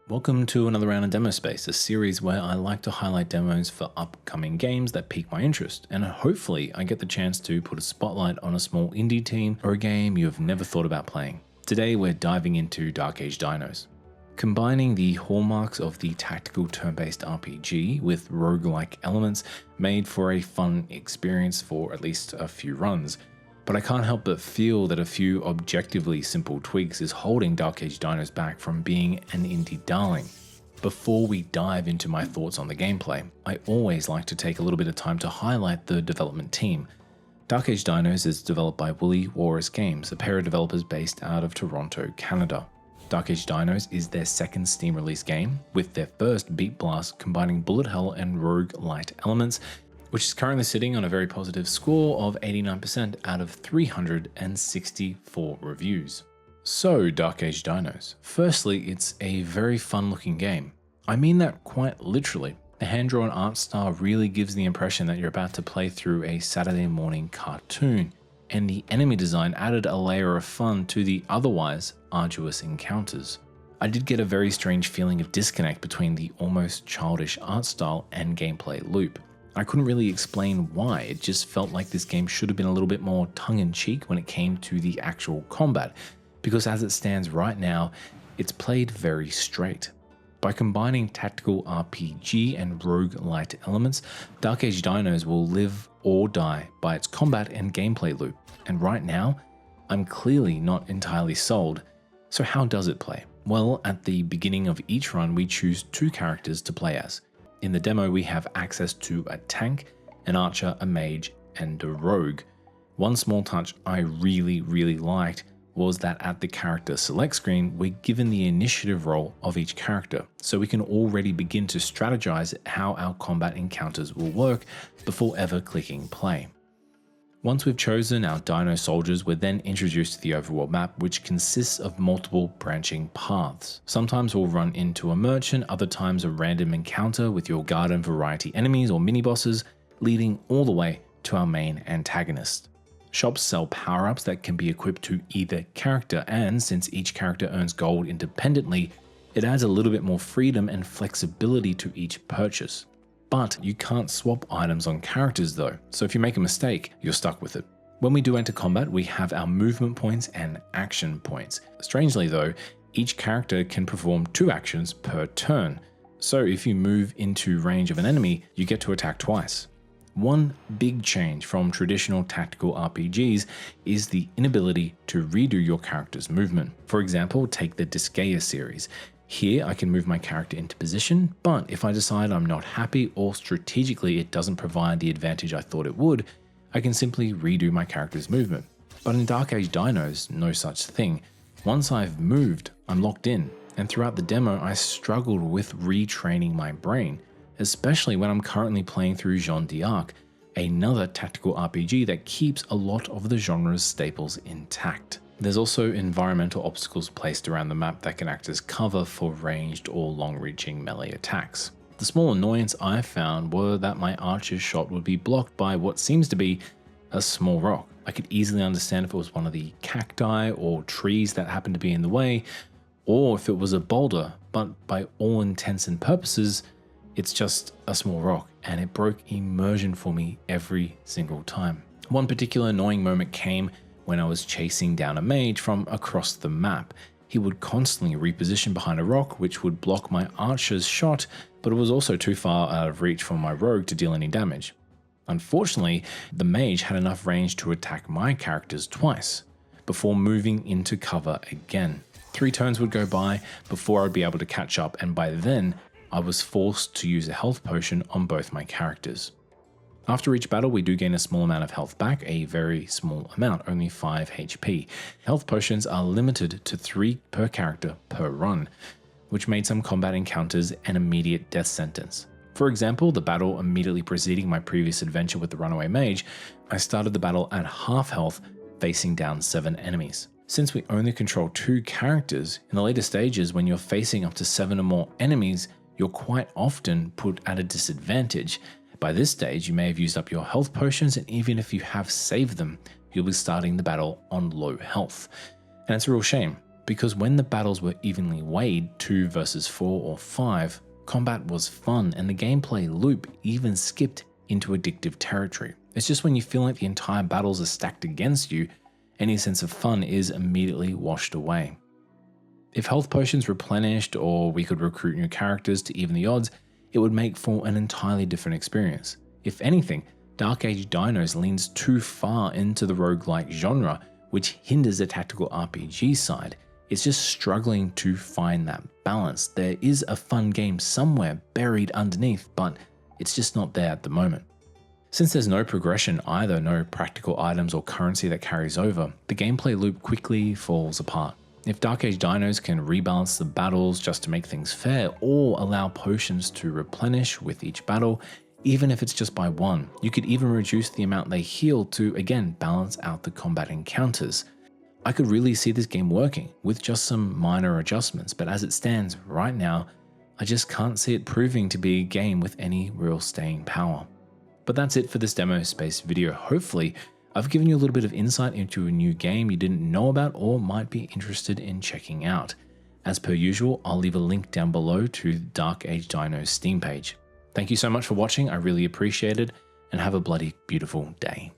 Welcome to another round of Demo Space, a series where I like to highlight demos for upcoming games that pique my interest, and hopefully I get the chance to put a spotlight on a small indie team or a game you have never thought about playing. Today we're diving into Dark Age Dinos. Combining the hallmarks of the tactical turn-based RPG with roguelike elements made for a fun experience for at least a few runs. But I can't help but feel that a few objectively simple tweaks is holding Dark Age Dinos back from being an indie darling. Before we dive into my thoughts on the gameplay, I always like to take a little bit of time to highlight the development team. Dark Age Dinos is developed by Ry.Morrow Games, a pair of developers based out of Toronto, Canada. Dark Age Dinos is their second Steam release game, with their first Beat Blast combining bullet hell and roguelite elements, which is currently sitting on a very positive score of 89% out of 364 reviews. So, Dark Age Dinos. Firstly, it's a very fun looking game. I mean that quite literally. The hand-drawn art style really gives the impression that you're about to play through a Saturday morning cartoon, and the enemy design added a layer of fun to the otherwise arduous encounters. I did get a very strange feeling of disconnect between the almost childish art style and gameplay loop. I couldn't really explain why, it just felt like this game should have been a little bit more tongue-in-cheek when it came to the actual combat, because as it stands right now, it's played very straight. By combining tactical RPG and roguelite elements, Dark Age Dinos will live or die by its combat and gameplay loop, and right now, I'm clearly not entirely sold. So how does it play? Well, at the beginning of each run, we choose two characters to play as. In the demo, we have access to a tank, an archer, a mage, and a rogue. One small touch I really liked was that at the character select screen, we're given the initiative role of each character, so we can already begin to strategize how our combat encounters will work before ever clicking play. Once we've chosen our dino soldiers, we're then introduced to the overworld map, which consists of multiple branching paths. Sometimes we'll run into a merchant, other times a random encounter with your garden variety enemies or mini-bosses, leading all the way to our main antagonist. Shops sell power-ups that can be equipped to either character, and since each character earns gold independently, it adds a little bit more freedom and flexibility to each purchase. But you can't swap items on characters though, so if you make a mistake, you're stuck with it. When we do enter combat, we have our movement points and action points. Strangely though, each character can perform 2 actions per turn, so if you move into range of an enemy, you get to attack twice. One big change from traditional tactical RPGs is the inability to redo your character's movement. For example, take the Disgaea series. Here, I can move my character into position, but if I decide I'm not happy or strategically it doesn't provide the advantage I thought it would, I can simply redo my character's movement. But in Dark Age Dinos, no such thing. Once I've moved, I'm locked in, and throughout the demo, I struggled with retraining my brain, especially when I'm currently playing through Jeanne d'Arc, another tactical RPG that keeps a lot of the genre's staples intact. There's also environmental obstacles placed around the map that can act as cover for ranged or long-reaching melee attacks. The small annoyance I found were that my archer's shot would be blocked by what seems to be a small rock. I could easily understand if it was one of the cacti or trees that happened to be in the way, or if it was a boulder, but by all intents and purposes, it's just a small rock, and it broke immersion for me every single time. One particular annoying moment came when I was chasing down a mage from across the map. He would constantly reposition behind a rock, which would block my archer's shot, but it was also too far out of reach for my rogue to deal any damage. Unfortunately, the mage had enough range to attack my characters twice, before moving into cover again. 3 turns would go by before I'd be able to catch up, and by then, I was forced to use a health potion on both my characters. After each battle, we do gain a small amount of health back, a very small amount, only 5 HP. Health potions are limited to 3 per character per run, which made some combat encounters an immediate death sentence. For example, the battle immediately preceding my previous adventure with the runaway mage, I started the battle at half health, facing down 7 enemies. Since we only control 2 characters, in the later stages when you're facing up to 7 or more enemies, you're quite often put at a disadvantage. By this stage, you may have used up your health potions, and even if you have saved them, you'll be starting the battle on low health. And it's a real shame. because when the battles were evenly weighed, 2 versus 4 or 5, combat was fun and the gameplay loop even skipped into addictive territory. It's just when you feel like the entire battles are stacked against you, any sense of fun is immediately washed away. If health potions replenished or we could recruit new characters to even the odds, it would make for an entirely different experience. If anything, Dark Age Dinos leans too far into the roguelike genre, which hinders the tactical RPG side. It's just struggling to find that balance. There is a fun game somewhere buried underneath, but it's just not there at the moment. Since there's no progression either, no practical items or currency that carries over, the gameplay loop quickly falls apart. If Dark Age Dinos can rebalance the battles just to make things fair, or allow potions to replenish with each battle, even if it's just by 1, you could even reduce the amount they heal to again balance out the combat encounters. I could really see this game working with just some minor adjustments, but as it stands right now, I just can't see it proving to be a game with any real staying power. But that's it for this demo space video. Hopefully, I've given you a little bit of insight into a new game you didn't know about or might be interested in checking out. As per usual, I'll leave a link down below to the Dark Age Dinos Steam page. Thank you so much for watching, I really appreciate it, and have a bloody beautiful day.